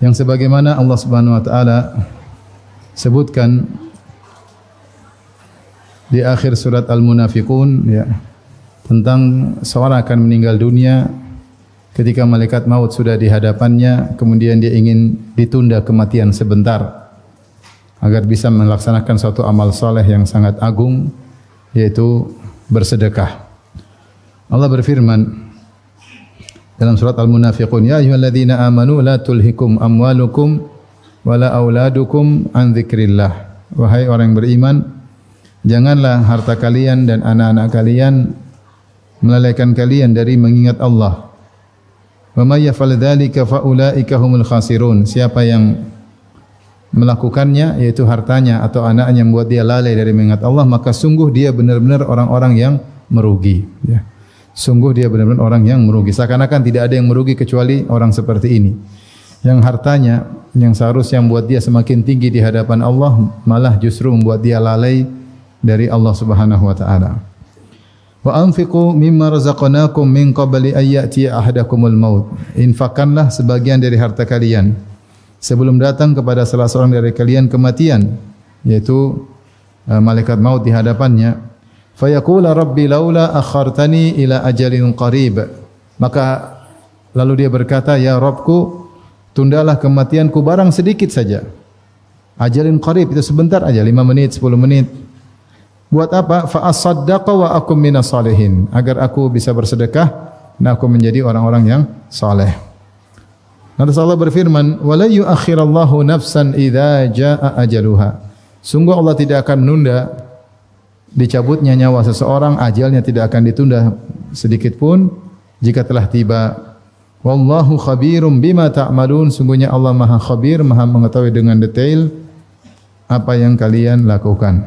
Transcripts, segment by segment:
yang sebagaimana Allah Subhanahu wa taala sebutkan di akhir surat Al-Munafiqun ya, tentang seorang akan meninggal dunia ketika malaikat maut sudah di hadapannya, kemudian dia ingin ditunda kematian sebentar agar bisa melaksanakan suatu amal soleh yang sangat agung, yaitu bersedekah. Allah berfirman dalam surat Al-Munafiqun, ya ayyuhalladzina amanu la tulhikum amwalukum wala auladukum an dzikrillah. Wahai orang yang beriman, janganlah harta kalian dan anak-anak kalian melalaikan kalian dari mengingat Allah. Wa may yaf'al dzalika fa ulaika humul khasirun. Siapa yang melakukannya, yaitu hartanya atau anaknya membuat dia lalai dari mengingat Allah, maka sungguh dia benar-benar orang-orang yang merugi ya. Sungguh dia benar-benar orang yang merugi. Seakan-akan tidak ada yang merugi kecuali orang seperti ini, yang hartanya yang seharusnya membuat dia semakin tinggi di hadapan Allah, malah justru membuat dia lalai dari Allah Subhanahu wa taala. Wa anfiqu mimma razaqnakum min qabli ay ya'tiya ahadakumul maut. Infakkanlah sebagian dari harta kalian sebelum datang kepada salah seorang dari kalian kematian, yaitu malaikat maut di hadapannya. Fayaqula rabbi laula akhartani ila ajalin qarib. Maka lalu dia berkata, ya Rabbku, tundalah kematianku barang sedikit saja. Ajalin qarib itu sebentar aja, 5 menit, 10 menit. Buat apa? Fa asaddaqa wa akum minas salihin, agar aku bisa bersedekah dan aku menjadi orang-orang yang saleh. Lalu Allah berfirman, wa la yu'akhirallahu nafsan idza jaa ajaluha. Sungguh Allah tidak akan menunda dicabutnya nyawa seseorang, ajalnya tidak akan ditunda sedikit pun jika telah tiba. Wallahu khabirum bima ta'malun. Sungguhnya Allah Maha khabir, Maha mengetahui dengan detail apa yang kalian lakukan.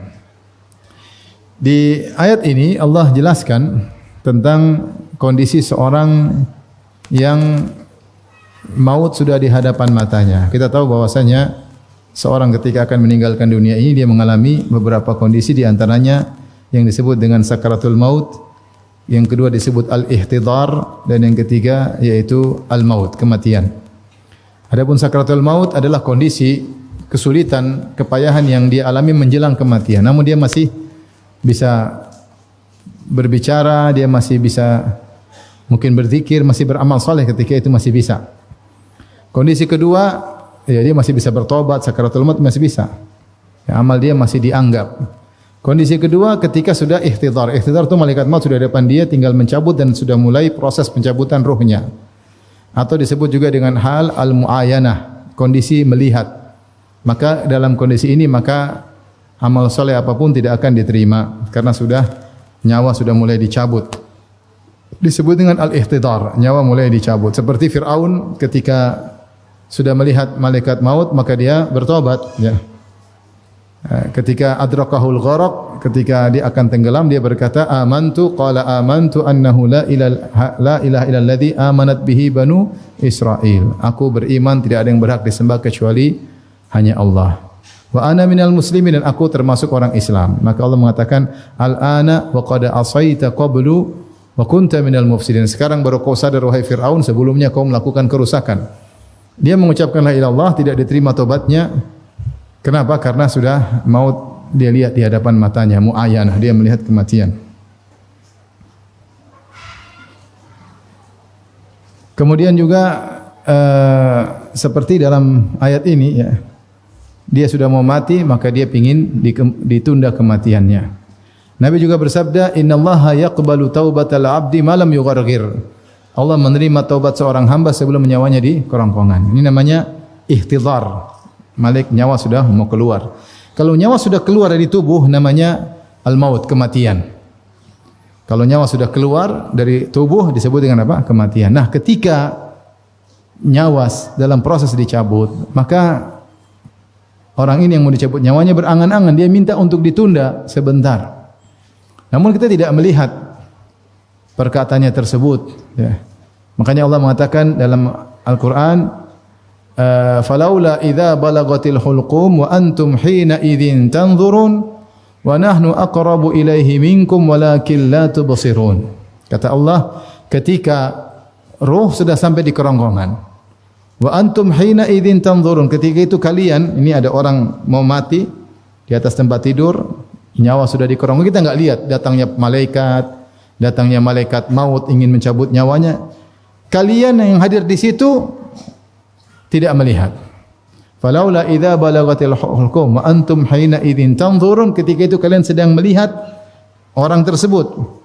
Di ayat ini Allah jelaskan tentang kondisi seorang yang maut sudah di hadapan matanya. Kita tahu bahwasanya seorang ketika akan meninggalkan dunia ini, dia mengalami beberapa kondisi, di antaranya yang disebut dengan sakaratul maut, yang kedua disebut al-ihtidar, dan yang ketiga yaitu al-maut, kematian. Adapun sakaratul maut adalah kondisi kesulitan, kepayahan yang dia alami menjelang kematian, namun dia masih bisa berbicara, dia masih bisa mungkin berzikir, masih beramal saleh ketika itu masih bisa. Kondisi kedua, ya dia masih bisa bertobat, sakaratul maut masih bisa. Ya, amal dia masih dianggap. Kondisi kedua ketika sudah ihtidar. Ihtidar itu malaikat maut sudah di depan dia, tinggal mencabut dan sudah mulai proses pencabutan ruhnya. Atau disebut juga dengan hal al-mu'ayanah, kondisi melihat. Maka dalam kondisi ini maka amal soleh apapun tidak akan diterima karena nyawa sudah mulai dicabut. Disebut dengan al-ihtidar, nyawa mulai dicabut. Seperti Fir'aun ketika sudah melihat malaikat maut maka dia bertobat ya. Ketika adrakahul gharaq, ketika dia akan tenggelam, dia berkata amantu, qala amantu annahu la ilaha illalladzi amanat bihi banu Israil. Aku beriman tidak ada yang berhak disembah kecuali hanya Allah. Wa ana minal muslimin, dan aku termasuk orang Islam. Maka Allah mengatakan al-ana wa qad asaita qablu wa kunta minal mufsidin. Sekarang baru kau sadar wahai Fir'aun, sebelumnya kau melakukan kerusakan. Dia mengucapkan la ilaha illallah, tidak diterima tobatnya. Kenapa? Karena sudah maut dia lihat di hadapan matanya, mu'ayanah, dia melihat kematian. Kemudian juga seperti dalam ayat ini ya, dia sudah mau mati maka dia ingin ditunda kematiannya. Nabi juga bersabda, innallaha yaqbalu taubatal abdi ma lam yugharghir. Allah menerima taubat seorang hamba sebelum nyawanya di kerongkongan. Ini namanya ihtidar. Malik, nyawa sudah mau keluar. Kalau nyawa sudah keluar dari tubuh namanya al-maut, kematian. Kalau nyawa sudah keluar dari tubuh disebut dengan apa? Kematian. Nah, ketika nyawa dalam proses dicabut, maka orang ini yang mau dicabut nyawanya berangan-angan, dia minta untuk ditunda sebentar. Namun kita tidak melihat perkataannya tersebut ya. Makanya Allah mengatakan dalam Al-Qur'an, falaula idza balagatil hulqum wa antum hina idzin tanzurun wa nahnu aqrabu ilaihi minkum walakin la tubsirun. Kata Allah, ketika ruh sudah sampai di kerongkongan, Wa antum hina idzin tanzurun, ketika itu kalian, ini ada orang mau mati di atas tempat tidur, nyawa sudah dikerongkongi, kita enggak lihat datangnya malaikat maut ingin mencabut nyawanya. Kalian yang hadir di situ tidak melihat. Falaula idza balagatil hulqum wa antum hina idzin tanzurun, ketika itu kalian sedang melihat orang tersebut.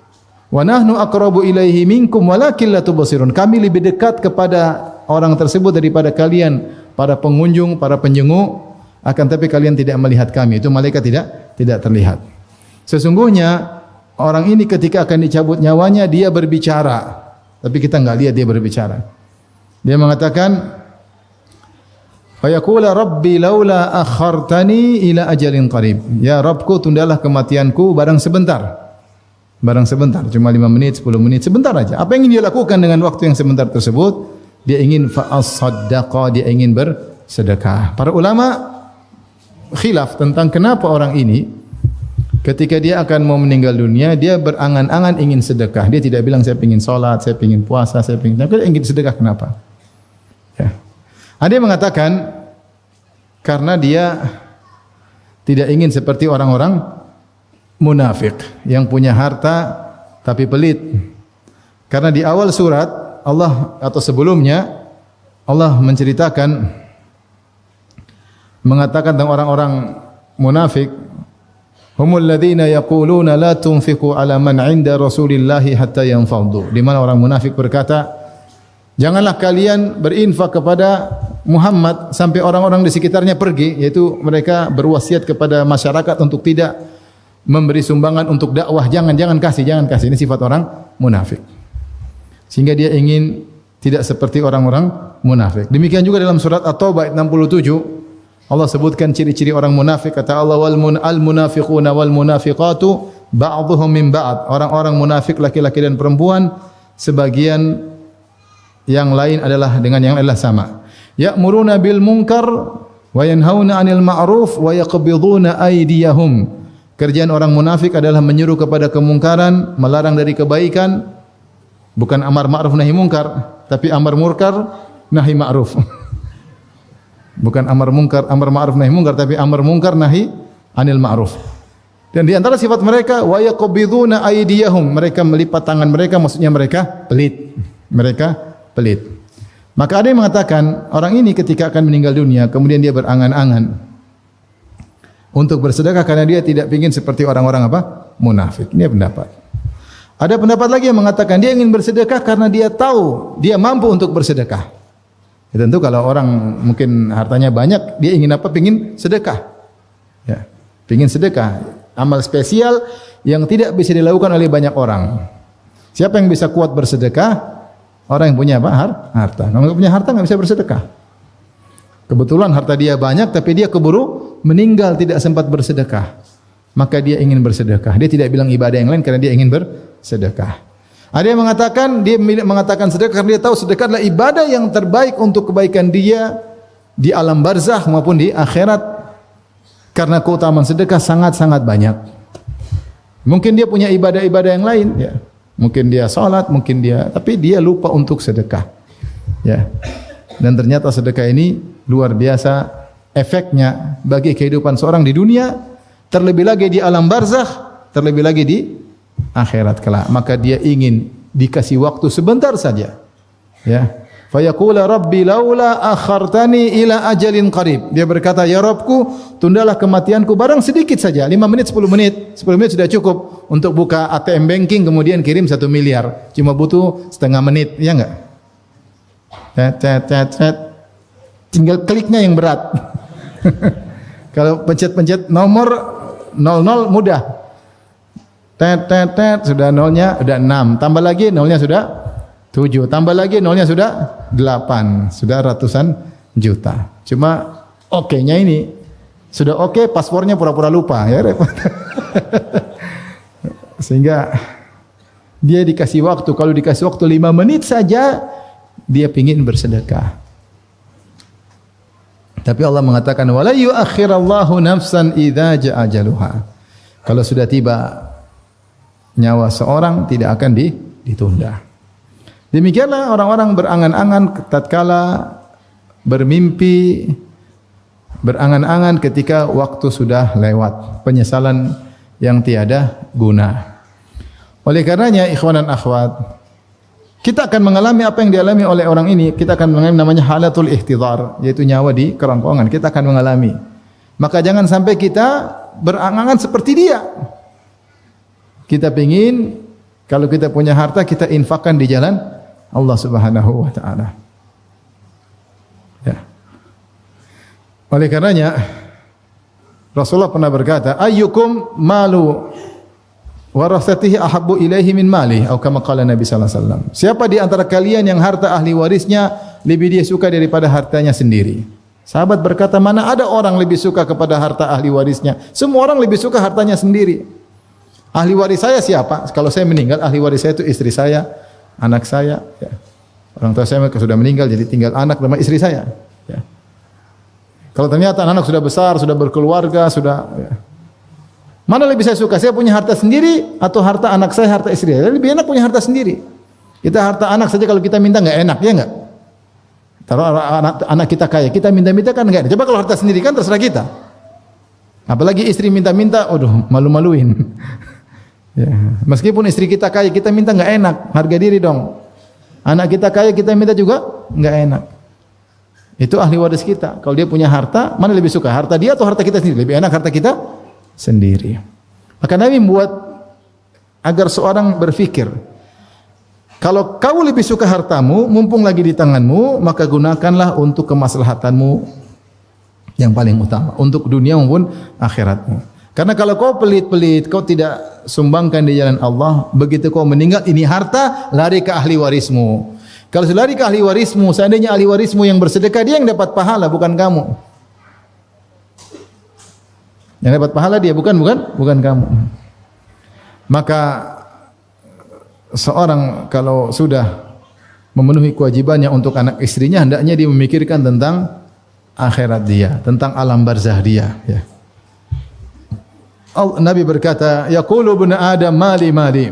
Wa nahnu aqrabu ilaihi minkum walakin la tubsirun, kami lebih dekat kepada orang tersebut daripada kalian para pengunjung, para penjenguk, akan tapi kalian tidak melihat kami. Itu malaikat tidak terlihat. Sesungguhnya orang ini ketika akan dicabut nyawanya dia berbicara, tapi kita enggak lihat dia berbicara. Dia mengatakan, fa yaqula rabbi laula akhartani ila ajalin qarib, ya Rabbku tundalah kematianku barang sebentar. Barang sebentar, cuma 5 menit, 10 menit, sebentar aja. Apa yang ingin dia lakukan dengan waktu yang sebentar tersebut? Dia ingin fa'as-saddaqa, dia ingin bersedekah. Para ulama khilaf tentang kenapa orang ini ketika dia akan mau meninggal dunia, dia berangan-angan ingin sedekah. Dia tidak bilang saya ingin salat, saya ingin puasa, saya ingin, tapi dia ingin sedekah. Kenapa? Ya. Ada yang mengatakan karena dia tidak ingin seperti orang-orang munafik yang punya harta tapi pelit. Karena di awal surat Allah atau sebelumnya Allah menceritakan, mengatakan tentang orang-orang munafik, humul ladzina yaquluna la tunfiqu ala man 'inda Rasulillahi hatta yanfaddu. Di mana orang munafik berkata, janganlah kalian berinfak kepada Muhammad sampai orang-orang di sekitarnya pergi, yaitu mereka berwasiat kepada masyarakat untuk tidak memberi sumbangan untuk dakwah, jangan kasih. Ini sifat orang munafik. Sehingga dia ingin tidak seperti orang-orang munafik. Demikian juga dalam surat At-Taubah ayat 67 Allah sebutkan ciri-ciri orang munafik. Kata Allah, al munafiquna wal munafiqatu ba'dhuhum min ba'd. Orang-orang munafik laki-laki dan perempuan sebagian yang lain adalah dengan yang lain sama. Ya'muruna bil munkar wa yanhauna 'anil ma'ruf wa yaqbiduna aydiyahum. Kerjaan orang munafik adalah menyuruh kepada kemungkaran, melarang dari kebaikan. Bukan amar ma'ruf nahi mungkar, tapi amar murkar nahi ma'ruf. Bukan amar ma'ruf nahi mungkar, tapi amar mungkar nahi anil ma'ruf. Dan di antara sifat mereka, wa yaqbiduna aydiyahum, mereka melipat tangan mereka, maksudnya mereka pelit. Maka ada yang mengatakan orang ini ketika akan meninggal dunia, kemudian dia berangan-angan untuk bersedekah karena dia tidak ingin seperti orang-orang munafik. Ini pendapat. Ada pendapat lagi yang mengatakan dia ingin bersedekah karena dia tahu dia mampu untuk bersedekah. Ya, tentu kalau orang mungkin hartanya banyak, dia ingin ingin sedekah. Ya, ingin sedekah, amal spesial yang tidak bisa dilakukan oleh banyak orang. Siapa yang bisa kuat bersedekah? Orang yang punya harta. Kalau enggak punya harta enggak bisa bersedekah. Kebetulan harta dia banyak tapi dia keburu meninggal tidak sempat bersedekah. Maka dia ingin bersedekah. Dia tidak bilang ibadah yang lain karena dia ingin bersedekah. Ada yang mengatakan sedekah karena dia tahu sedekah adalah ibadah yang terbaik untuk kebaikan dia di alam barzakh maupun di akhirat. Karena keutamaan sedekah sangat-sangat banyak. Mungkin dia punya ibadah-ibadah yang lain, ya. Mungkin dia salat, tapi dia lupa untuk sedekah. Ya. Dan ternyata sedekah ini luar biasa efeknya bagi kehidupan seorang di dunia, terlebih lagi di alam barzakh, terlebih lagi di akhirat kelak. Maka dia ingin dikasih waktu sebentar saja. Ya. Fa yaqula rabbi laula akhartani ila ajalin qarib. Dia berkata, ya Rabbku, tundalah kematianku barang sedikit saja, 5 menit, 10 menit. 10 menit sudah cukup untuk buka ATM banking kemudian kirim 1 miliar. Cuma butuh setengah menit, ya enggak? Tinggal kliknya yang berat. Kalau pencet-pencet nomor 00 mudah. Sudah nolnya udah 6, tambah lagi nolnya sudah 7, tambah lagi nolnya sudah 8, sudah ratusan juta. Cuma oke-nya ini sudah oke, paspornya pura-pura lupa, ya repot. Sehingga dia dikasih waktu, kalau dikasih waktu 5 menit saja dia ingin bersedekah. Tapi Allah mengatakan wala yu'akhirallahu nafsan idza jaa ajaluha. Kalau sudah tiba nyawa seorang tidak akan ditunda. Demikianlah orang-orang berangan-angan tatkala bermimpi, berangan-angan ketika waktu sudah lewat, penyesalan yang tiada guna. Oleh karenanya ikhwan dan akhwat, kita akan mengalami apa yang dialami oleh orang ini. Kita akan mengalami namanya halatul ihtidhar, yaitu nyawa di kerongkongan. Kita akan mengalami. Maka jangan sampai kita berangan-angan seperti dia. Kita ingin kalau kita punya harta kita infakkan di jalan Allah Subhanahu wa taala. Ya. Oleh karenanya Rasulullah pernah berkata, ayyukum malu warasatihi ahabbu ilaihi min mali, atau kama qala Nabi sallallahu alaihi wasallam. Siapa di antara kalian yang harta ahli warisnya lebih dia suka daripada hartanya sendiri? Sahabat berkata, mana ada orang lebih suka kepada harta ahli warisnya? Semua orang lebih suka hartanya sendiri. Ahli waris saya siapa? Kalau saya meninggal, ahli waris saya itu istri saya, anak saya. Ya. Orang tua saya sudah meninggal, jadi tinggal anak sama istri saya. Ya. Kalau ternyata anak sudah besar, sudah berkeluarga, sudah... Ya. Mana lebih saya suka? Saya punya harta sendiri atau harta anak saya, harta istri saya? Lebih enak punya harta sendiri. Kita harta anak saja kalau kita minta enggak enak, ya enggak? Taruh anak kita kaya, kita minta-minta kan enggak enak. Coba kalau harta sendiri kan terserah kita. Apalagi istri minta-minta, aduh malu-maluin. Ya. Meskipun istri kita kaya, kita minta enggak enak, harga diri dong. Anak kita kaya, kita minta juga enggak enak. Itu ahli waris kita. Kalau dia punya harta, mana lebih suka? Harta dia atau harta kita sendiri? Lebih enak harta kita sendiri. Maka Nabi membuat agar seorang berfikir, kalau kau lebih suka hartamu, mumpung lagi di tanganmu, maka gunakanlah untuk kemaslahatanmu yang paling utama, untuk dunia maupun akhiratmu. Karena kalau kau pelit-pelit, kau tidak sumbangkan di jalan Allah, begitu kau meninggal, ini harta lari ke ahli warismu. Kalau lari ke ahli warismu, seandainya ahli warismu yang bersedekah, dia yang dapat pahala, bukan kamu. Yang dapat pahala dia, bukan kamu. Maka seorang kalau sudah memenuhi kewajibannya untuk anak istrinya, hendaknya dia memikirkan tentang akhirat dia, tentang alam barzah dia. Ya. Nabi berkata, yaqulu ibnu Adam mali mali.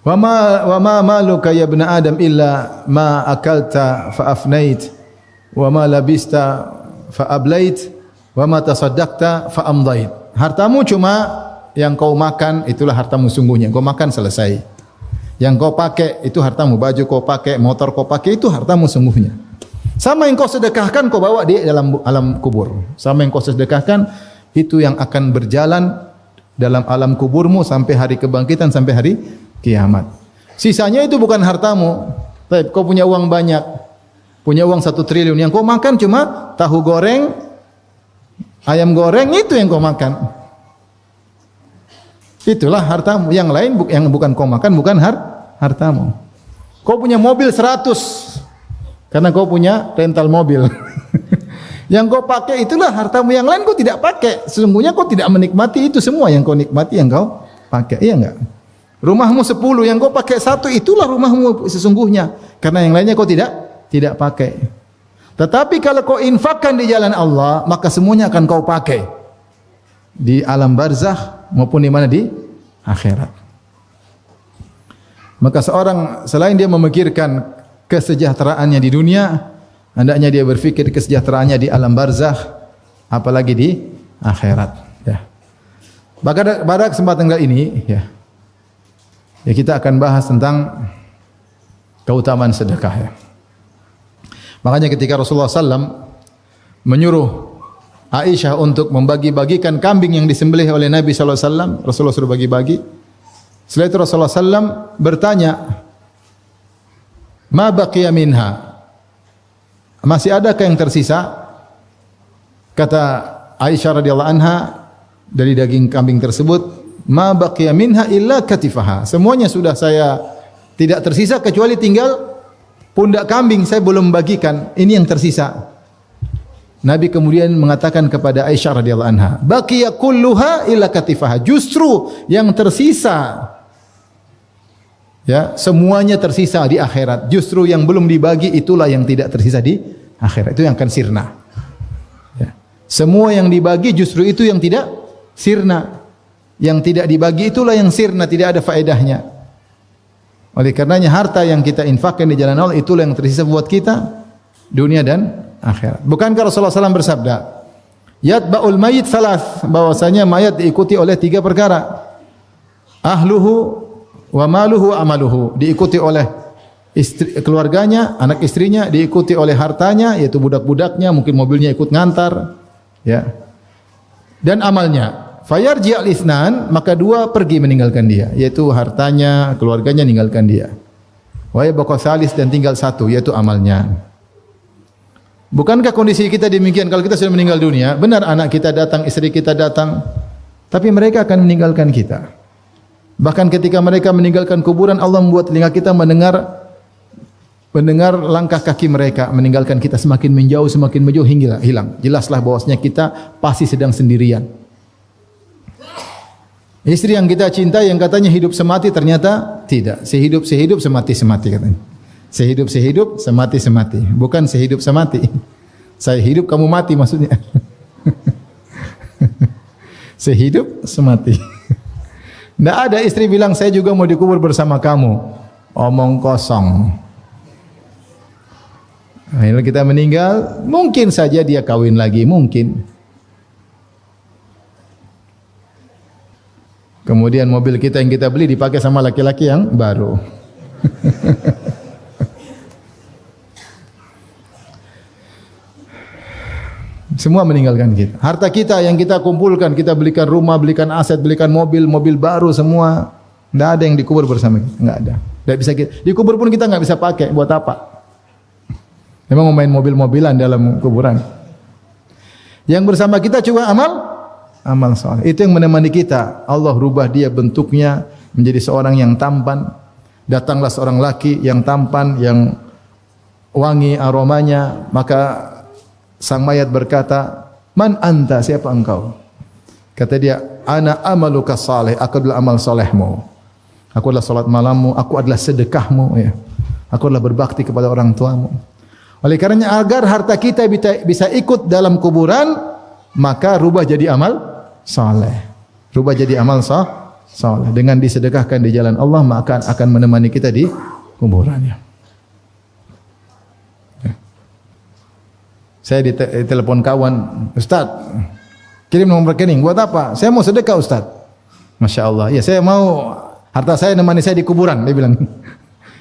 Wa ma maluka ya ibnu Adam illa ma akalta fa afnait wa ma labista fa ablait wa ma tasaddaqta fa amdait. Hartamu cuma yang kau makan, itulah hartamu sungguhnya. Kau makan selesai. Yang kau pakai itu hartamu, baju kau pakai, motor kau pakai itu hartamu sungguhnya. Sama yang kau sedekahkan kau bawa di dalam alam kubur. Sama yang kau sedekahkan itu yang akan berjalan dalam alam kuburmu sampai hari kebangkitan, sampai hari kiamat. Sisanya itu bukan hartamu. Kau punya uang banyak, punya uang 1 triliun, yang kau makan cuma tahu goreng, ayam goreng, itu yang kau makan. Itulah hartamu. Yang lain yang bukan kau makan, bukan hartamu. Kau punya mobil 100 karena kau punya rental mobil. Yang kau pakai itulah hartamu, yang lain kau tidak pakai. Sesungguhnya kau tidak menikmati itu semua, yang kau nikmati yang kau pakai. Iya enggak? Rumahmu 10, yang kau pakai 1, itulah rumahmu sesungguhnya. Karena yang lainnya kau tidak pakai. Tetapi kalau kau infakkan di jalan Allah, maka semuanya akan kau pakai di alam barzakh maupun di mana di akhirat. Maka seorang selain dia memikirkan kesejahteraannya di dunia, hendaknya dia berfikir kesejahteraannya di alam barzakh, apalagi di akhirat. Ya. Pada kesempatan kali ini, ya kita akan bahas tentang keutamaan sedekah. Ya. Makanya ketika Rasulullah SAW menyuruh Aisyah untuk membagi-bagikan kambing yang disembelih oleh Nabi SAW, Rasulullah suruh bagi-bagi. Setelah itu Rasulullah SAW bertanya, ma baqiya minha, masih adakah yang tersisa? Kata Aisyah radhiyallahu anha, dari daging kambing tersebut, ma baqiya minha illa katifaha, semuanya sudah saya tidak tersisa kecuali tinggal pundak kambing, saya belum bagikan, ini yang tersisa. Nabi kemudian mengatakan kepada Aisyah radhiyallahu anha, baqiya kulluha illa katifaha, justru yang tersisa, ya, semuanya tersisa di akhirat. Justru yang belum dibagi itulah yang tidak tersisa di akhirat. Itu yang akan sirna. Ya. Semua yang dibagi justru itu yang tidak sirna. Yang tidak dibagi itulah yang sirna, tidak ada faedahnya. Oleh karenanya harta yang kita infakkan di jalan Allah itulah yang tersisa buat kita dunia dan akhirat. Bukankah Rasulullah SAW bersabda, yatba'ul mayyit salas, bahwasanya mayat diikuti oleh 3 perkara. Ahluhu wa maluhu wa amaluhu, diikuti oleh istri, keluarganya, anak istrinya, diikuti oleh hartanya, yaitu budak-budaknya, mungkin mobilnya ikut ngantar, ya. Dan amalnya. Fayarji al-ithnan, maka 2 pergi meninggalkan dia, yaitu hartanya, keluarganya meninggalkan dia. Wa yabqa salis, dan tinggal 1, yaitu amalnya. Bukankah kondisi kita demikian kalau kita sudah meninggal dunia? Benar anak kita datang, istri kita datang, tapi mereka akan meninggalkan kita. Bahkan ketika mereka meninggalkan kuburan, Allah membuat telinga kita mendengar langkah kaki mereka meninggalkan kita, semakin menjauh hingga hilang. Jelaslah bahwasanya kita pasti sedang sendirian. Istri yang kita cintai yang katanya hidup semati, ternyata tidak. Sehidup semati katanya. Sehidup semati, bukan sehidup semati. Saya hidup kamu mati maksudnya. Sehidup semati. Tidak ada istri bilang saya juga mau dikubur bersama kamu. Omong kosong. Akhirnya kita meninggal, mungkin saja dia kawin lagi, mungkin. Kemudian mobil kita yang kita beli dipakai sama laki-laki yang baru. Semua meninggalkan kita. Harta kita yang kita kumpulkan, kita belikan rumah, belikan aset, belikan mobil baru semua. Tidak ada yang dikubur bersama kita, tidak ada. Tidak bisa kita. Dikubur pun kita tidak bisa pakai. Buat apa? Memang main mobil-mobilan dalam kuburan. Yang bersama kita cuma amal soleh. Itu yang menemani kita. Allah rubah dia bentuknya menjadi seorang yang tampan. Datanglah seorang laki yang tampan, yang wangi aromanya. Maka sang mayat berkata, man anta, siapa engkau? Kata dia, ana amaluka saleh, aku adalah amal solehmu. Aku adalah salat malammu, aku adalah sedekahmu. Ya. Aku adalah berbakti kepada orang tuamu. Oleh karenanya agar harta kita bisa ikut dalam kuburan, maka rubah jadi amal saleh. Rubah jadi amal saleh. Dengan disedekahkan di jalan Allah, maka akan menemani kita di kuburannya. Saya ditelepon kawan, Ustaz, kirim nomor rekening. Buat apa? Saya mau sedekah, Ustaz. Masya Allah. Ya, saya mau harta saya menemani saya di kuburan. Dia bilang,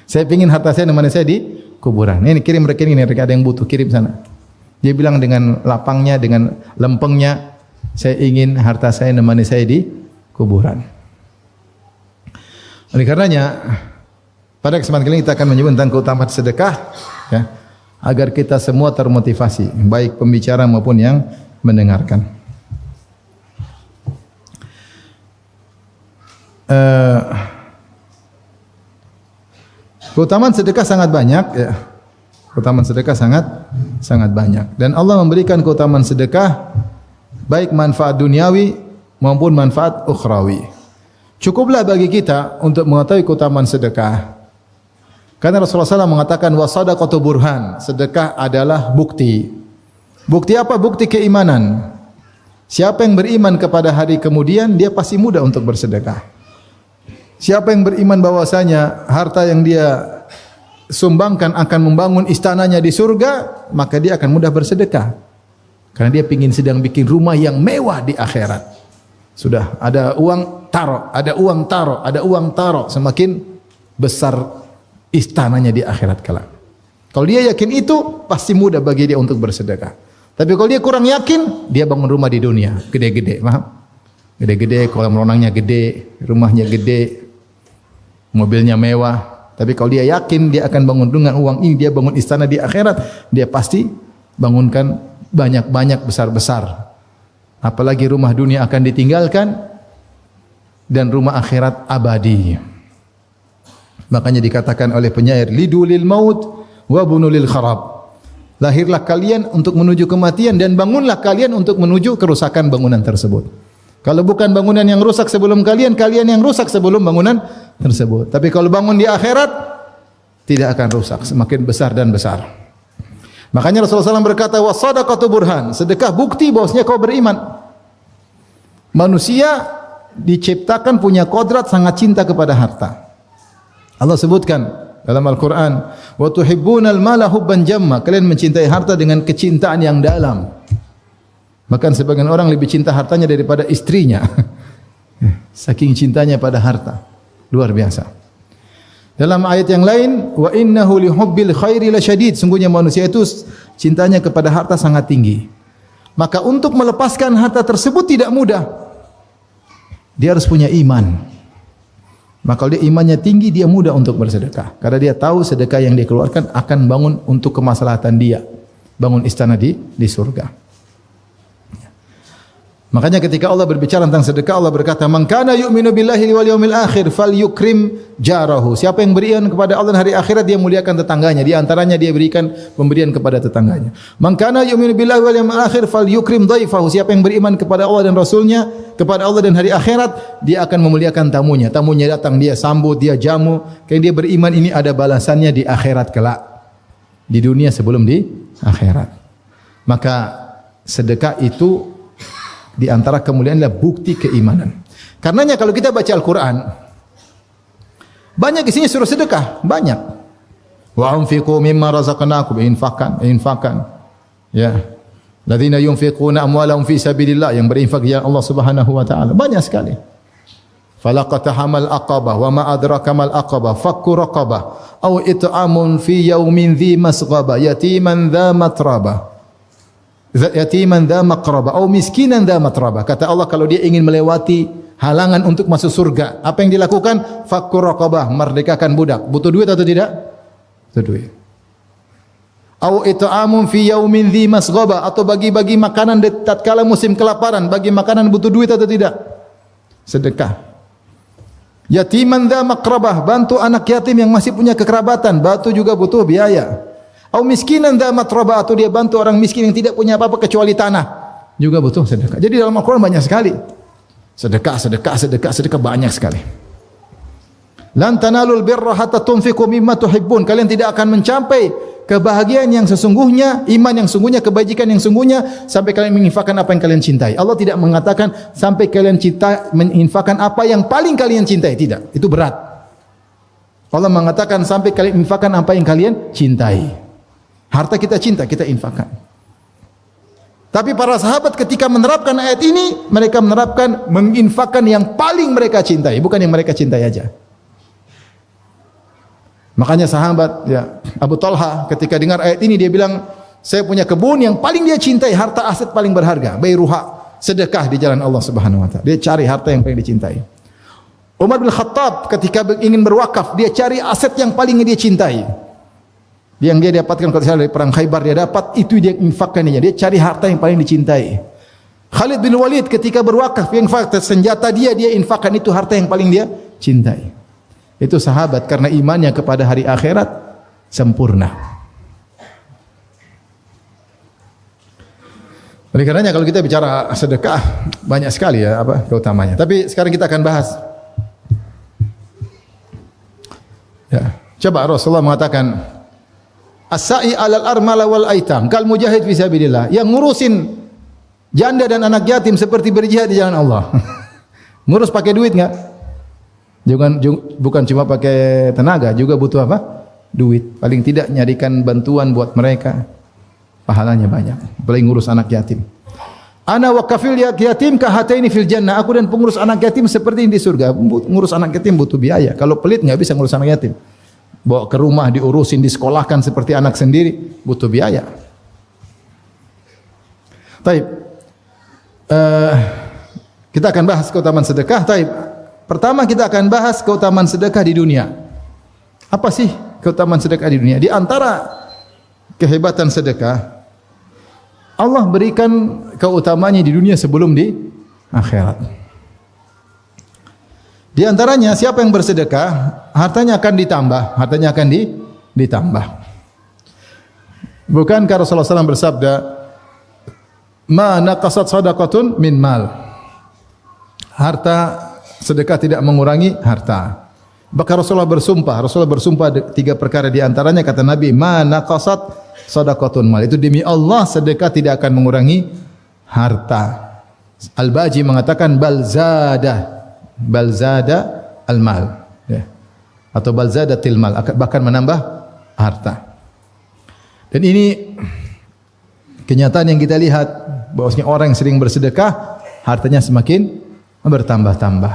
saya ingin harta saya menemani saya di kuburan. Ini kirim rekening, ini ada yang butuh, kirim sana. Dia bilang dengan lapangnya, dengan lempengnya, saya ingin harta saya menemani saya di kuburan. Oleh karenanya, pada kesempatan kali ini kita akan menyebut tentang keutamaan sedekah, ya, agar kita semua termotivasi, baik pembicara maupun yang mendengarkan. Keutamaan sedekah sangat banyak, ya. Keutamaan sedekah sangat banyak. Dan Allah memberikan keutamaan sedekah baik manfaat duniawi maupun manfaat ukhrawi. Cukuplah bagi kita untuk mengetahui keutamaan sedekah. Karena Rasulullah SAW mengatakan wasadaqatu burhan, sedekah adalah bukti. Bukti apa? Bukti keimanan. Siapa yang beriman kepada hari kemudian, dia pasti mudah untuk bersedekah. Siapa yang beriman bahwasanya harta yang dia sumbangkan akan membangun istananya di surga, maka dia akan mudah bersedekah. Karena dia sedang bikin rumah yang mewah di akhirat. Sudah ada uang taruh, ada uang taruh, ada uang taruh, semakin besar istananya di akhirat kelak. Kalau dia yakin itu, pasti mudah bagi dia untuk bersedekah. Tapi kalau dia kurang yakin, dia bangun rumah di dunia, gede-gede, paham? Gede-gede, kolam renangnya gede, rumahnya gede, mobilnya mewah. Tapi kalau dia yakin dia akan bangun dengan uang ini, dia bangun istana di akhirat, dia pasti bangunkan banyak-banyak, besar-besar. Apalagi rumah dunia akan ditinggalkan dan rumah akhirat abadi. Makanya dikatakan oleh penyair, lidulil maut wa bunulil kharab. Lahirlah kalian untuk menuju kematian dan bangunlah kalian untuk menuju kerusakan bangunan tersebut. Kalau bukan bangunan yang rusak sebelum kalian, kalian yang rusak sebelum bangunan tersebut. Tapi kalau bangun di akhirat, tidak akan rusak, semakin besar dan besar. Makanya Rasulullah SAW berkata, wasadaqatu burhan, sedekah bukti bahwasanya kau beriman. Manusia diciptakan punya kodrat sangat cinta kepada harta. Allah sebutkan dalam Al-Quran, wa tuhibbunal mala hubban jamma, kalian mencintai harta dengan kecintaan yang dalam. Bahkan sebagian orang lebih cinta hartanya daripada istrinya. Saking cintanya pada harta. Luar biasa. Dalam ayat yang lain, wa innahu lihubbil khairi lasyadid, sungguhnya manusia itu cintanya kepada harta sangat tinggi. Maka untuk melepaskan harta tersebut tidak mudah. Dia harus punya iman. Maka kalau dia imannya tinggi, dia mudah untuk bersedekah. Karena dia tahu sedekah yang dia keluarkan akan bangun untuk kemaslahatan dia. Bangun istana di surga. Makanya ketika Allah berbicara tentang sedekah, Allah berkata, "Man kana yu'minu billahi wal yawmil akhir falyukrim jarahu." Siapa yang beriman kepada Allah dan hari akhirat, dia muliakan tetangganya. Di antaranya dia berikan pemberian kepada tetangganya. "Man kana yu'minu billahi wal yawmil akhir falyukrim dhaifahu." Siapa yang beriman kepada Allah dan Rasulnya, kepada Allah dan hari akhirat, dia akan memuliakan tamunya. Tamunya datang, dia sambut, dia jamu. Karena dia beriman, ini ada balasannya di akhirat kelak. Di dunia sebelum di akhirat. Maka sedekah itu di antara kemuliaan adalah bukti keimanan. Karenanya kalau kita baca Al-Quran, banyak isinya suruh sedekah, banyak. Wa anfiqu mimma razaqnakum, infakkan. Ya. Ladzina yunfiquna amwalahum fi sabilillah, yang berinfak ya Allah Subhanahu wa taala. Banyak sekali. Falaqatahamal aqabah wa ma adraka mal aqabah fakku raqabah aw it'amun fi yaumin dhi masghaba yatiman dha matrabah. Yatiman dha maqraba atau miskinan dha matraba. Kata Allah, kalau dia ingin melewati halangan untuk masuk surga, apa yang dilakukan? Fakkur raqabah, merdekakan budak. Butuh duit atau tidak? Butuh duit. Au it'amun fi yaumin dhi masghaba, atau bagi-bagi makanan di tatkala musim kelaparan, bagi makanan butuh duit atau tidak? Sedekah. Yatiman dha maqrabah, bantu anak yatim yang masih punya kekerabatan, bantu juga butuh biaya. Atau miskinan dha matraba, atau dia bantu orang miskin yang tidak punya apa-apa kecuali tanah, juga butuh sedekah. Jadi dalam Al-Quran banyak sekali sedekah banyak sekali. Lan tanalul birra hatta tunfiqu mimma tuhibbun, kalian tidak akan mencapai kebahagiaan yang sesungguhnya, iman yang sungguhnya, kebajikan yang sungguhnya sampai kalian menginfakkan apa yang kalian cintai. Allah tidak mengatakan sampai kalian cinta menginfakkan apa yang paling kalian cintai, tidak. Itu berat. Allah mengatakan sampai kalian menginfakkan apa yang kalian cintai. Harta kita cinta, kita infakkan. Tapi para sahabat ketika menerapkan ayat ini, mereka menerapkan menginfakkan yang paling mereka cintai, bukan yang mereka cintai aja. Makanya sahabat ya Abu Talha ketika dengar ayat ini, dia bilang, saya punya kebun yang paling dia cintai, harta aset paling berharga, Bairuha, sedekah di jalan Allah Subhanahu wa taala. Dia cari harta yang paling dicintai. Umar bin Khattab ketika ingin berwakaf, dia cari aset yang paling dia cintai. Yang dia dapatkan kalau dari perang Khaybar, dia dapat, itu dia infakkan dia cari harta yang paling dicintai. Khalid bin Walid ketika berwakaf, yang senjata dia infakkan, itu harta yang paling dia cintai. Itu sahabat karena imannya kepada hari akhirat sempurna. Oleh karenanya kalau kita bicara sedekah banyak sekali ya keutamanya. Tapi sekarang kita akan bahas. Ya, coba Rasulullah mengatakan, as-sa'i 'alal armala wal aitam kal mujahid fi sabilillah. Yang ngurusin janda dan anak yatim seperti berjihad di jalan Allah. Ngurus pakai duit enggak? Bukan cuma pakai tenaga, juga butuh apa? Duit. Paling tidak nyarikan bantuan buat mereka. Pahalanya banyak. Apalagi ngurus anak yatim. Ana wa kafil yatim ka hataini fil jannah. Aku dan pengurus anak yatim seperti di surga. Ngurus anak yatim butuh biaya. Kalau pelit enggak bisa ngurus anak yatim. Bawa ke rumah, diurusin, disekolahkan seperti anak sendiri, butuh biaya. Taib. Kita akan bahas keutamaan sedekah. Taib. Pertama kita akan bahas keutamaan sedekah di dunia. Apa sih keutamaan sedekah di dunia? Di antara kehebatan sedekah, Allah berikan keutamaannya di dunia sebelum di akhirat. Di antaranya siapa yang bersedekah, hartanya akan ditambah. Bukankah Rasulullah SAW bersabda, "Ma naqasat shadaqatun min mal." Harta sedekah tidak mengurangi harta. Bahkan Rasulullah bersumpah 3 perkara di antaranya kata Nabi, "Ma naqasat shadaqatun mal." Itu demi Allah sedekah tidak akan mengurangi harta. Al-Baji mengatakan bal zada al-mal. Ya. atau bal zadatil mal, bahkan menambah harta. Dan ini kenyataan yang kita lihat, bahwasanya orang yang sering bersedekah hartanya semakin bertambah-tambah.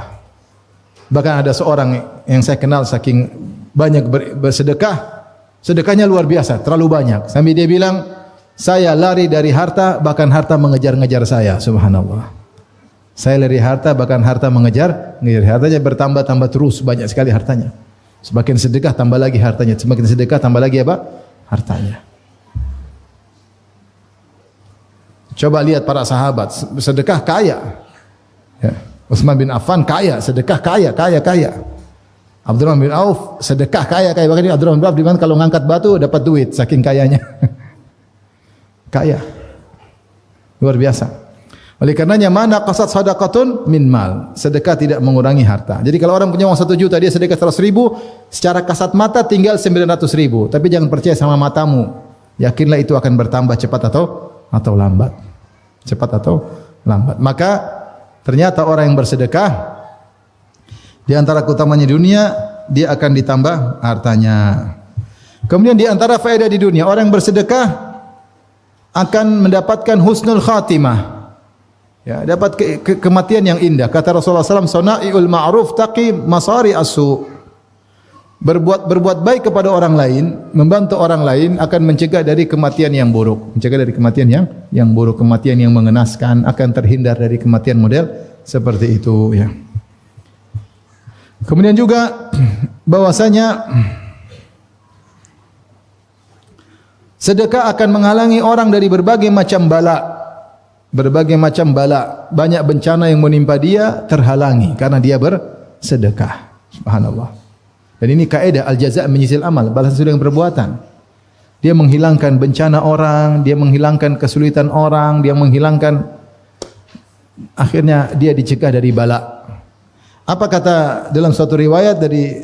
Bahkan ada seorang yang saya kenal saking banyak bersedekah, sedekahnya luar biasa, terlalu banyak. Sampai dia bilang, saya lari dari harta, bahkan harta mengejar-ngejar saya. Subhanallah. Saya lari harta, bahkan harta mengejar. Hartanya bertambah-tambah terus, banyak sekali hartanya. Semakin sedekah tambah lagi hartanya, semakin sedekah tambah lagi apa? Hartanya. Coba lihat para sahabat, sedekah kaya. Ya. Utsman bin Affan kaya, sedekah kaya. Abdurrahman bin Auf sedekah kaya. Bahkan Abdurrahman bin Auf di mana kalau ngangkat batu dapat duit saking kayanya. Kaya. Luar biasa. Oleh karenanya mana qasad sadaqatun min mal. Sedekah tidak mengurangi harta. Jadi kalau orang punya uang 1 juta, dia sedekah 100.000, secara kasat mata tinggal 900.000. Tapi jangan percaya sama matamu. Yakinlah itu akan bertambah cepat atau lambat. Cepat atau lambat. Maka ternyata orang yang bersedekah, di antara keutamanya dunia, dia akan ditambah hartanya. Kemudian di antara faedah di dunia, orang yang bersedekah akan mendapatkan husnul khatimah. Ya, dapat kematian yang indah. Kata Rasulullah SAW, "Sana'iul ma'ruf taqi masari as-su." Berbuat baik kepada orang lain, membantu orang lain akan mencegah dari kematian yang buruk. Mencegah dari kematian yang buruk, kematian yang mengenaskan, akan terhindar dari kematian model seperti itu, ya. Kemudian juga bahwasanya sedekah akan menghalangi orang dari berbagai macam bala. Berbagai macam bala, banyak bencana yang menimpa dia terhalangi karena dia bersedekah. Subhanallah. Dan ini kaidah al-jaza' min jinsil amal, balasan sesuai dengan perbuatan. Dia menghilangkan bencana orang, dia menghilangkan kesulitan orang, dia menghilangkan, akhirnya dia dicegah dari bala. Apa kata dalam suatu riwayat dari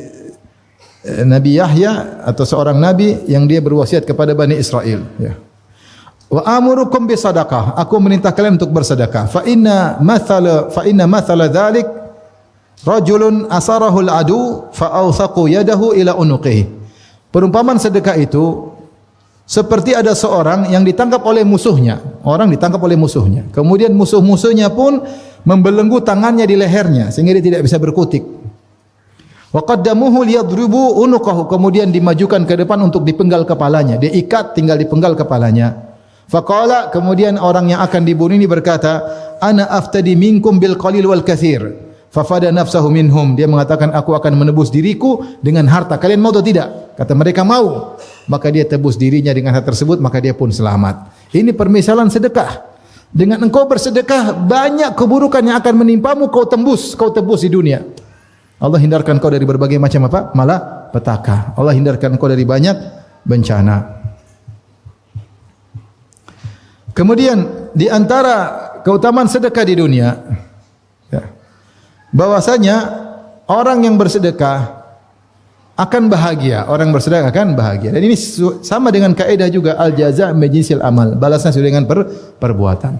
Nabi Yahya atau seorang nabi yang dia berwasiat kepada Bani Israel, ya. Wa amurukum bisadaqah, aku memerintah kalian untuk bersedekah. Fa inna mathala dzalik rajulun asarahu al-adu fa awthaqu yadahu ila unuqihi. Perumpamaan sedekah itu seperti ada seorang yang ditangkap oleh musuhnya. Orang ditangkap oleh musuhnya. Kemudian musuh-musuhnya pun membelenggu tangannya di lehernya sehingga dia tidak bisa berkutik. Wa qaddamuhu liyadribu unuqahu, kemudian dimajukan ke depan untuk dipenggal kepalanya. Dia ikat tinggal dipenggal kepalanya. Faqala, kemudian orang yang akan dibunuh ini berkata, "Ana aftadi minkum bil qalil wal katsir." Fafada nafsahu minhum. Dia mengatakan, aku akan menebus diriku dengan harta. Kalian mau atau tidak? Kata mereka mau. Maka dia tebus dirinya dengan harta tersebut, maka dia pun selamat. Ini permisalan sedekah. Dengan engkau bersedekah, banyak keburukan yang akan menimpamu kau tebus di dunia. Allah hindarkan kau dari berbagai macam apa? Malapetaka. Allah hindarkan kau dari banyak bencana. Kemudian di antara keutamaan sedekah di dunia, ya, bahwasanya orang yang bersedekah akan bahagia. Orang bersedekah akan bahagia. Dan ini sama dengan kaidah juga al-jaza' min jinsil amal. Balasnya sesuai dengan perbuatan.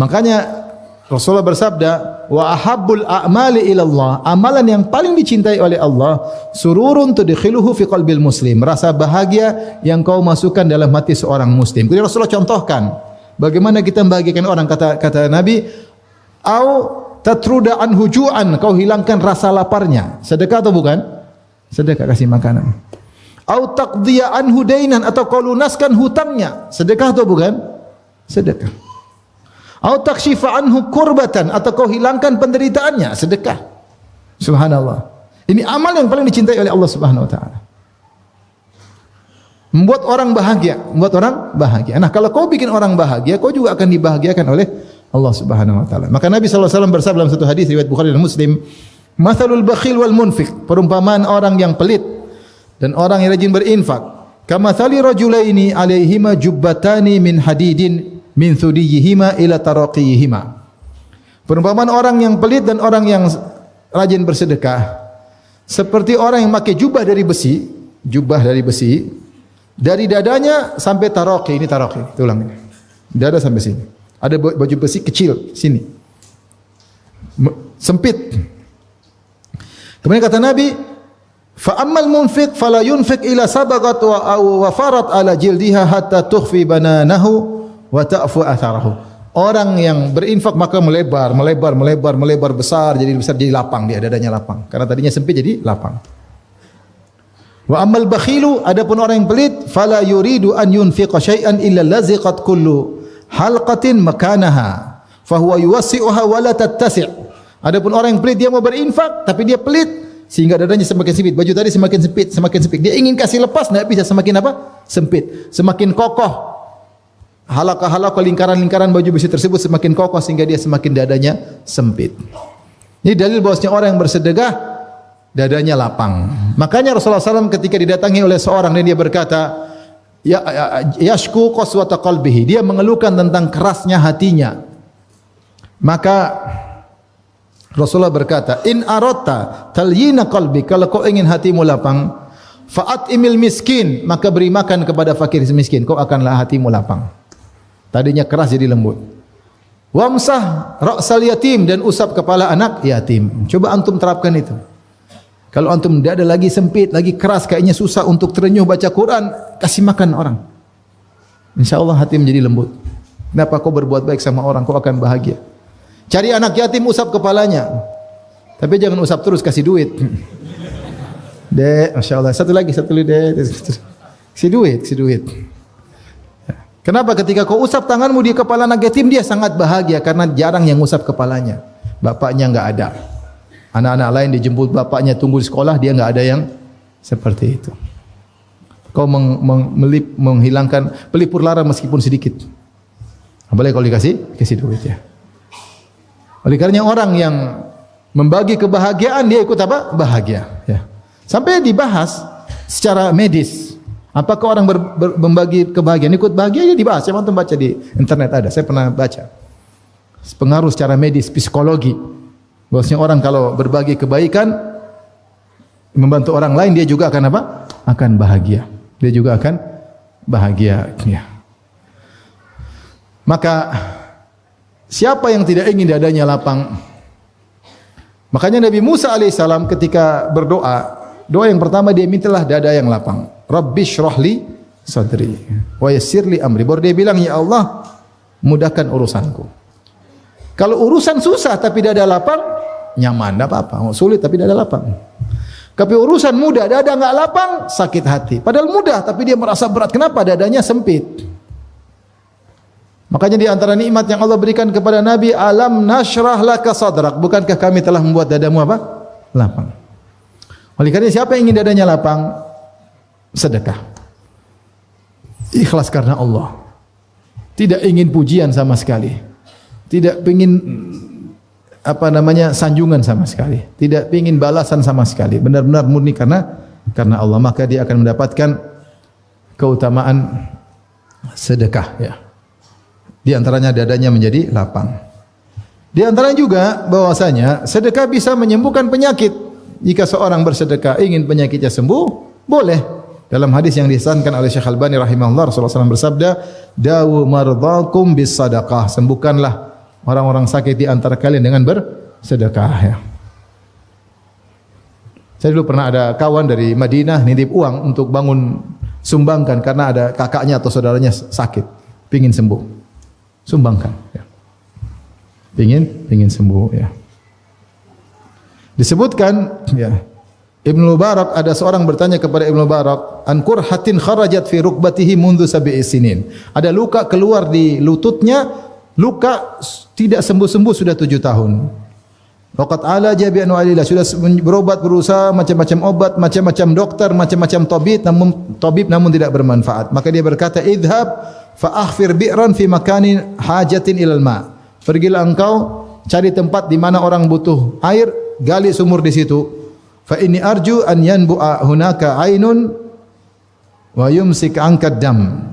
Makanya Rasulullah bersabda, wa ahabbul a'mali ilallah, amalan yang paling dicintai oleh Allah, sururun tudkhiluhu fi qalbil muslim, rasa bahagia yang kau masukkan dalam hati seorang muslim. Kemudian Rasulullah contohkan bagaimana kita membahagiakan orang, kata Nabi, au tatruda anhu ju'an, kau hilangkan rasa laparnya. Sedekah atau bukan? Sedekah, kasih makanan. Au taqdiya anhu dainan, atau kau lunaskan hutangnya. Sedekah atau bukan? Sedekah. Au takshifa anhu kurbatan, atau kau hilangkan penderitaannya. Sedekah. Subhanallah. Ini amal yang paling dicintai oleh Allah Subhanahu wa taala. Membuat orang bahagia, Nah, kalau kau bikin orang bahagia, kau juga akan dibahagiakan oleh Allah Subhanahu wa taala. Maka Nabi sallallahu alaihi wasallam bersabda dalam satu hadis riwayat Bukhari dan Muslim, "Matsalul bakhil wal munfiq," perumpamaan orang yang pelit dan orang yang rajin berinfak, "Kamatsali rajulaini alaihima jubbatani min hadidin min thudiyihima ila taraqiyihima." Perumpamaan orang yang pelit dan orang yang rajin bersedekah seperti orang yang memakai jubah dari besi, dari dadanya sampai taraqi. Ini taraqi, tulang ini. Dada sampai sini. Ada baju besi kecil sini. Sempit. Kemudian kata Nabi, Fa ammal munfiq fala yunfiq ila sabaqat wa farat ala jildiha hatta tukhfi bananahu wa ta'fu atharahu. Orang yang berinfak maka melebar besar jadi lapang, dia dadanya lapang. Karena tadinya sempit jadi lapang. Wa ammal bakhilu, adapun orang yang pelit, fala yuridu an yunfiqa syai'an illa laziqat kullu halqatin makanaha fa huwa yuwassi'uha wa la tattasi'. Adapun orang yang pelit, dia mau berinfak tapi dia pelit sehingga dadanya semakin sempit. Baju tadi semakin sempit. Dia ingin kasih lepas, tidak bisa, semakin apa? Sempit. Semakin kokoh. Halaqah-halaqah, lingkaran-lingkaran baju besi tersebut semakin kokoh sehingga dia semakin dadanya sempit. Ini dalil bahwasanya orang yang bersedekah dadanya lapang. Makanya Rasulullah SAW ketika didatangi oleh seorang dan dia berkata, yashku qaswata qalbihi, dia mengeluhkan tentang kerasnya hatinya. Maka Rasulullah berkata, in aradta talyina qalbi, kalau kau ingin hatimu lapang, fa'atimil miskin, maka beri makan kepada fakir miskin, kau akanlah hatimu lapang. Tadinya keras jadi lembut. Wamsah ra'sal yatim, dan usap kepala anak yatim. Coba antum terapkan itu. Kalau antum tidak ada lagi sempit, lagi keras, kayaknya susah untuk terenyuh baca Quran, kasih makan orang. InsyaAllah hati menjadi lembut. Kenapa kau berbuat baik sama orang, kau akan bahagia. Cari anak yatim, usap kepalanya. Tapi jangan usap terus, kasih duit. Dek, Masya Allah. Satu lagi, dek. Kasih duit. Kenapa? Ketika kau usap tanganmu di kepala anak yatim, dia sangat bahagia karena jarang yang usap kepalanya. Bapaknya enggak ada. Anak-anak lain dijemput bapaknya tunggu di sekolah, dia enggak ada yang seperti itu. Kau menghilangkan pelipur lara meskipun sedikit. Apalagi kalau dikasih duit ya. Oleh karenanya orang yang membagi kebahagiaan, dia ikut apa? Bahagia. Ya. Sampai dibahas secara medis. Apakah orang membagi kebahagiaan ikut bahagia? Dia dibahas. Saya mau baca di internet ada. Saya pernah baca. Pengaruh secara medis, psikologi. Bahwasanya orang kalau berbagi kebaikan, membantu orang lain, dia juga akan apa? Akan bahagia. Dia juga akan bahagia. Ya. Maka siapa yang tidak ingin dadanya lapang? Makanya Nabi Musa alaihissalam ketika berdoa, doa yang pertama dia mintalah dada yang lapang. Rabbi shrahli sadri wa yassirli amri. Baru dia bilang, ya Allah, mudahkan urusanku. Kalau urusan susah tapi dada lapang, nyaman, tidak apa-apa. Sulit tapi dada lapang. Tapi urusan mudah, dada enggak lapang, sakit hati. Padahal mudah tapi dia merasa berat. Kenapa? Dadanya sempit. Makanya di antara nikmat yang Allah berikan kepada Nabi, alam nashrah laka sadrak, bukankah kami telah membuat dadamu apa? Lapang. Oleh karena siapa yang ingin dadanya lapang, sedekah. Ikhlas karena Allah. Tidak ingin pujian sama sekali. Tidak ingin sanjungan sama sekali. Tidak ingin balasan sama sekali. Benar-benar murni karena Allah, maka dia akan mendapatkan keutamaan sedekah ya. Di antaranya dadanya menjadi lapang. Di antaranya juga bahwasanya sedekah bisa menyembuhkan penyakit. Jika seorang bersedekah ingin penyakitnya sembuh, boleh. Dalam hadis yang dihasankan oleh Syekh Albani rahimahullah, Rasulullah SAW bersabda, "Dawu mardhakum bis sadaqah." Sembuhkanlah orang-orang sakit di antara kalian dengan bersedekah ya. Saya dulu pernah ada kawan dari Madinah nitip uang untuk bangun sumbangkan karena ada kakaknya atau saudaranya sakit, pingin sembuh. Sumbangkan ya. Pingin sembuh ya. Disebutkan ya, Ibnu Mubarak, ada seorang bertanya kepada Ibnu Mubarak, an qurhatin kharajat fi rukbatihi mundu sab'i sinin. Ada luka keluar di lututnya, luka tidak sembuh-sembuh sudah 7 tahun. Waqat ala jabi'an walillah, sudah berobat, berusaha macam-macam obat, macam-macam dokter, macam-macam tabib namun tidak bermanfaat. Maka dia berkata, idhab fa akhfir bi'ran fi makanin hajatin ilal ma. Pergilah engkau cari tempat di mana orang butuh air, gali sumur di situ. Fa inni arju an yanbu'a hunaka ainun wa yumsik anka dam.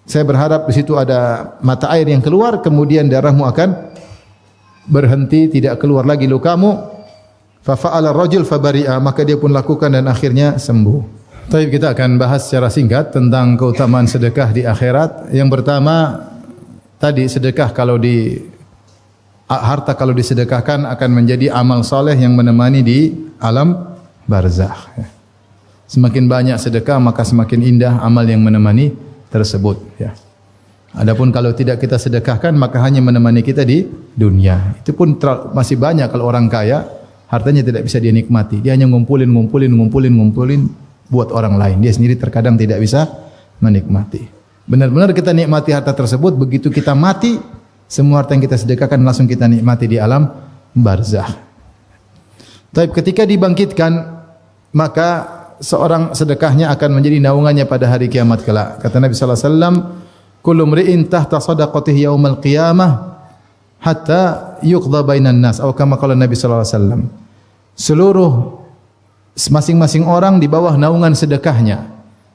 Saya berharap di situ ada mata air yang keluar, kemudian darahmu akan berhenti, tidak keluar lagi lukamu. Fa fa'ala ar-rajul fa bari'a, maka dia pun lakukan dan akhirnya sembuh. Tapi kita akan bahas secara singkat tentang keutamaan sedekah di akhirat. Yang pertama tadi, sedekah harta kalau disedekahkan akan menjadi amal soleh yang menemani di alam barzakh. Ya. Semakin banyak sedekah maka semakin indah amal yang menemani tersebut. Ya. Adapun kalau tidak kita sedekahkan maka hanya menemani kita di dunia. Itu pun masih banyak kalau orang kaya hartanya tidak bisa dia nikmati. Dia hanya ngumpulin buat orang lain. Dia sendiri terkadang tidak bisa menikmati. Benar-benar kita nikmati harta tersebut, begitu kita mati, semua harta yang kita sedekahkan langsung kita nikmati di alam barzakh. Tapi ketika dibangkitkan, maka seorang sedekahnya akan menjadi naungannya pada hari kiamat kelak. Kata Nabi sallallahu alaihi wasallam, kullu mri'in tahta sadaqatihi yaumal qiyamah hatta yuqda bainan nas. Atau kama qala Nabi sallallahu alaihi wasallam. Seluruh masing-masing orang di bawah naungan sedekahnya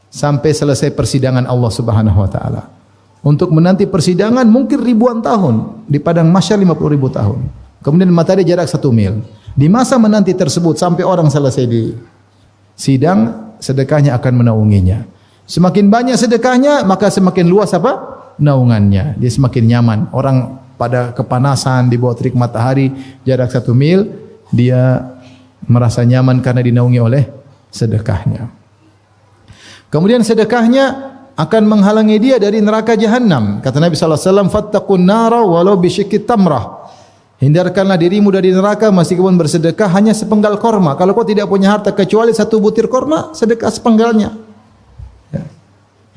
sampai selesai persidangan Allah Subhanahu wa taala. Untuk menanti persidangan mungkin ribuan tahun, di padang mahsyar 50.000 tahun. Kemudian matahari jarak 1 mil. Di masa menanti tersebut sampai orang selesai di sidang, sedekahnya akan menaunginya. Semakin banyak sedekahnya, maka semakin luas apa? Naungannya. Dia semakin nyaman. Orang pada kepanasan di bawah terik matahari jarak 1 mil, dia merasa nyaman karena dinaungi oleh sedekahnya. Kemudian sedekahnya akan menghalangi dia dari neraka jahanam. Kata Nabi sallallahu alaihi wasallam, "Fattaqun nara walau bisyikki tamrah." Hindarkanlah dirimu dari neraka meskipun bersedekah hanya sepenggal korma. Kalau kau tidak punya harta kecuali 1 butir korma, sedekah sepenggalnya. Ya.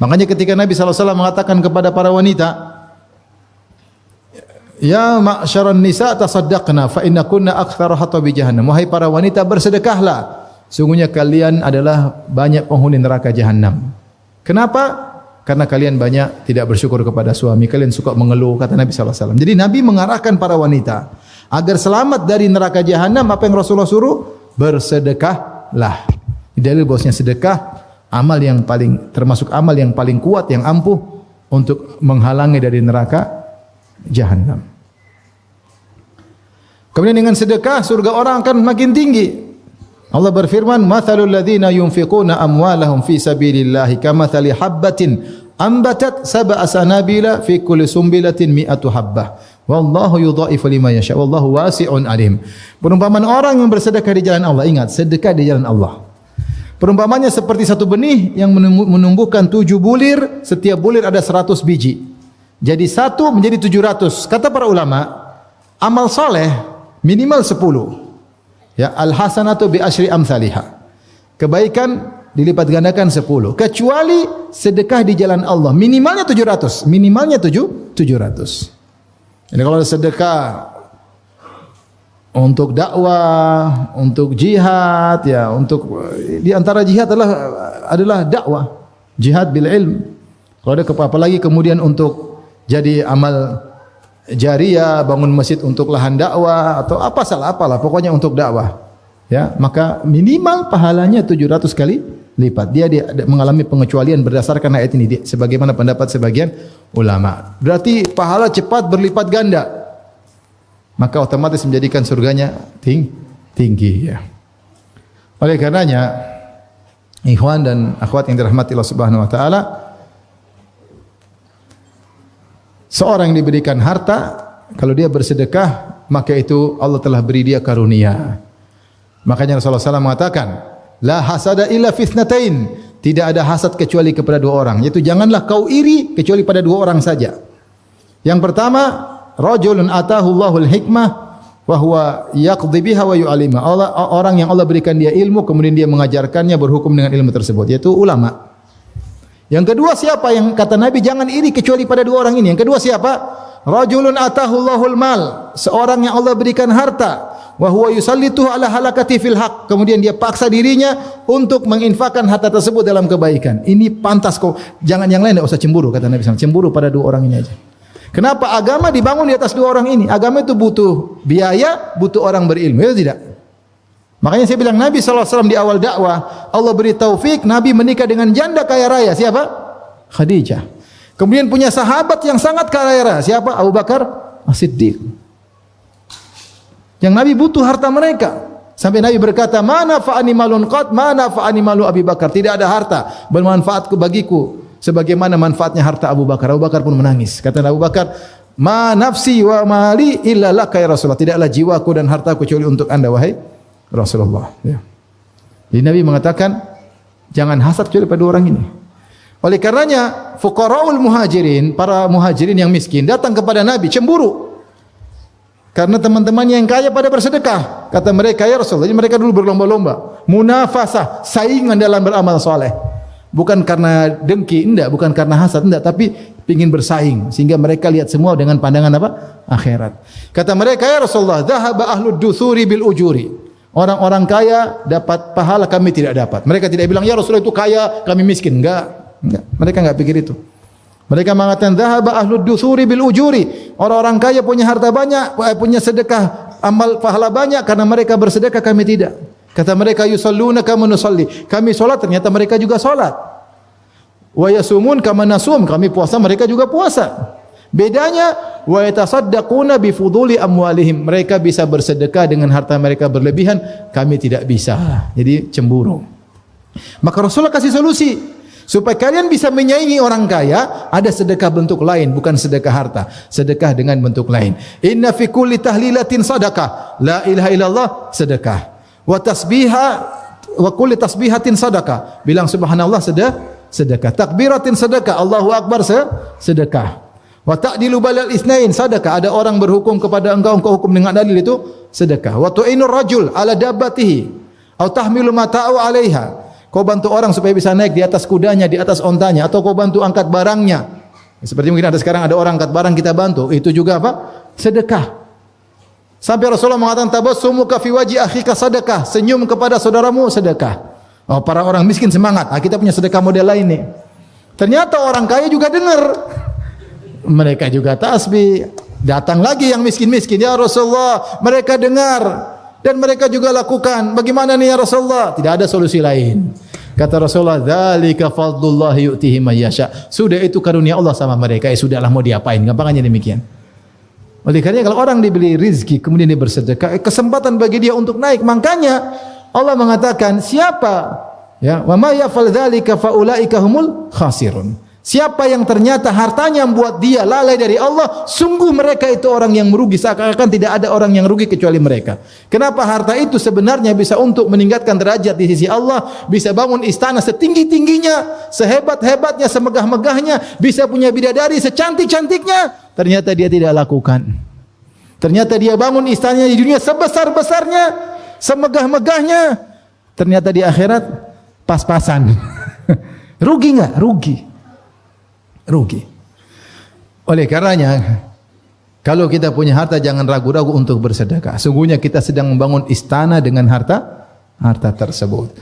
Makanya ketika Nabi sallallahu alaihi wasallam mengatakan kepada para wanita, "Ya ma'syaran nisa tasaddaqna fa innakunna aktsara hatabi jahannam." Wahai para wanita, bersedekahlah. Sungguhnya kalian adalah banyak penghuni neraka jahanam. Kenapa? Karena kalian banyak tidak bersyukur kepada suami, kalian suka mengeluh, kata Nabi sallallahu alaihi wasallam. Jadi Nabi mengarahkan para wanita agar selamat dari neraka jahanam. Apa yang Rasulullah suruh? Bersedekahlah. Dalil bahwasanya sedekah amal yang paling termasuk amal yang paling kuat, yang ampuh untuk menghalangi dari neraka jahanam. Kemudian dengan sedekah surga orang akan makin tinggi. Allah berfirman, "Mathalul ladzina yunfiquna amwalahum fi sabilillahi kamathali habbatin ambatat sab'a sanabila fi kulli sumbilatin mi'atu habbah. Wallahu yudha'ifu liman yasha. Wallahu wasi'un alim." Perumpamaan orang yang bersedekah di jalan Allah. Ingat, sedekah di jalan Allah. Perumpamannya seperti satu benih yang menumbuhkan 7 bulir, setiap bulir ada 100 biji. Jadi 1 menjadi 700. Kata para ulama, amal soleh minimal 10. Ya, al-hasanatu bi asyri amsalihah. Kebaikan dilipat gandakan 10. Kecuali sedekah di jalan Allah, minimalnya 700. Minimalnya 700. Jadi kalau ada sedekah untuk dakwah, untuk jihad, ya, untuk di antara jihad adalah dakwah, jihad bil ilm. Kalau ada apalagi kemudian untuk jadi amal jariyah, bangun masjid untuk lahan dakwah atau apalah pokoknya untuk dakwah, ya, maka minimal pahalanya 700 kali lipat. Dia mengalami pengecualian berdasarkan ayat ini, sebagaimana pendapat sebagian ulama. Berarti pahala cepat berlipat ganda, maka otomatis menjadikan surganya tinggi, ya. Oleh karenanya, ikhwan dan akhwat yang dirahmati Allah Subhanahu wa taala, seorang yang diberikan harta, kalau dia bersedekah, maka itu Allah telah beri dia karunia. Makanya Rasulullah SAW mengatakan, la hasada illa fitnatain. Tidak ada hasad kecuali kepada 2 orang. Yaitu janganlah kau iri kecuali pada 2 orang saja. Yang pertama, rajulun atahu Allahul hikmah wa huwa yaqdi biha wa yu'alima. Orang yang Allah berikan dia ilmu, kemudian dia mengajarkannya, berhukum dengan ilmu tersebut, yaitu ulama. Yang kedua siapa? Yang kata Nabi jangan iri kecuali pada 2 orang ini. Yang kedua siapa? Rajulun atahu Allahul mal. Seorang yang Allah berikan harta, wa huwa yusallituhu ala halakati fil haq. Kemudian dia paksa dirinya untuk menginfakkan harta tersebut dalam kebaikan. Ini pantas kau. Jangan yang lain, enggak usah cemburu, kata Nabi SAW. Cemburu pada 2 orang ini aja. Kenapa agama dibangun di atas 2 orang ini? Agama itu butuh biaya, butuh orang berilmu, ya tidak? Makanya saya bilang Nabi SAW di awal dakwah, Allah beri taufik, Nabi menikah dengan janda kaya raya. Siapa? Khadijah. Kemudian punya sahabat yang sangat kaya raya. Siapa? Abu Bakar As-Siddiq. Yang Nabi butuh harta mereka. Sampai Nabi berkata, "Mana fa'ani malun qad, mana fa'ani malu Abi Bakar." Tidak ada harta bermanfaat bagiku sebagaimana manfaatnya harta Abu Bakar. Abu Bakar pun menangis. Kata Abu Bakar, "Ma nafsi wa mali illa laka ya Rasulullah." Tidaklah jiwaku dan hartaku kecuali untuk Anda wahai Rasulullah, ya. Jadi Nabi mengatakan jangan hasad kecuali pada orang ini. Oleh karenanya fuqaraul muhajirin, para muhajirin yang miskin datang kepada Nabi cemburu. Karena teman-temannya yang kaya pada bersedekah. Kata mereka, ya Rasulullah, jadi mereka dulu berlomba-lomba, munafasah, saingan dalam beramal soleh. Bukan karena dengki, enggak, bukan karena hasad, enggak, tapi ingin bersaing sehingga mereka lihat semua dengan pandangan apa? Akhirat. Kata mereka, ya Rasulullah, dhahaba ahlud duthuri bil ujuri. Orang-orang kaya dapat pahala, kami tidak dapat. Mereka tidak bilang, ya Rasulullah itu kaya, kami miskin. Enggak. Mereka enggak pikir itu. Mereka mengatakan dhahaba ahlud duthuri bil ujuri. Orang-orang kaya punya harta banyak, punya sedekah, amal pahala banyak karena mereka bersedekah, kami tidak. Kata mereka, yusalluna kama nusalli. Kami salat, ternyata mereka juga salat. Wa yasumun kama nasum. Kami puasa, mereka juga puasa. Bedanya wa yatasaddaquna bi fuduli amwalihim. Mereka bisa bersedekah dengan harta mereka berlebihan, kami tidak bisa. Jadi cemburu. Maka Rasulullah kasih solusi. Supaya kalian bisa menyaingi orang kaya, ada sedekah bentuk lain, bukan sedekah harta. Sedekah dengan bentuk lain. Inna fi kulli tahlilatin sadaqah. La ilaha illallah, sedekah. Wa kulli tasbihatin sadaqah. Bilang subhanallah sedekah. Takbiratin sedekah. Allahu akbar sedekah. Wa ta'dilu balal isnain sedekah. Ada orang berhukum kepada engkau hukum dengan adil, itu sedekah. Wa tu'inur rajul ala dabbatihi au tahmilu mata'u 'alaiha. Kau bantu orang supaya bisa naik di atas kudanya, di atas ontanya, atau kau bantu angkat barangnya. Seperti mungkin ada sekarang ada orang angkat barang kita bantu, itu juga apa? Sedekah. Sampai Rasulullah mengatakan tabassumuka fi wajhi akhika sedekah, senyum kepada saudaramu sedekah. Oh, para orang miskin semangat, kita punya sedekah model lain nih. Ternyata orang kaya juga dengar. Mereka juga tasbih. Datang lagi yang miskin-miskin, ya Rasulullah, mereka dengar. Dan mereka juga lakukan. Bagaimana nih ya Rasulullah? Tidak ada solusi lain. Kata Rasulullah, "Dzalika fadlullah yu'tihi may yasha." Sudah, itu karunia Allah sama mereka. Sudahlah, mau diapain? Gampangannya demikian. Oleh karena kalau orang diberi rizki kemudian dia bersedekah, kesempatan bagi dia untuk naik. Makanya Allah mengatakan, siapa ya, wa may yaf'al dzalika fa ulaika humul khasirun. Siapa yang ternyata hartanya membuat dia lalai dari Allah, sungguh mereka itu orang yang merugi. Seakan-akan tidak ada orang yang rugi kecuali mereka. Kenapa? Harta itu sebenarnya bisa untuk meningkatkan derajat di sisi Allah, bisa bangun istana setinggi-tingginya, sehebat-hebatnya, semegah-megahnya, bisa punya bidadari secantik-cantiknya, ternyata dia tidak lakukan. Ternyata dia bangun istananya di dunia sebesar-besarnya, semegah-megahnya, ternyata di akhirat pas-pasan. Rugi enggak? Rugi. Oleh karenanya, kalau kita punya harta jangan ragu-ragu untuk bersedekah. Sungguhnya kita sedang membangun istana dengan harta tersebut.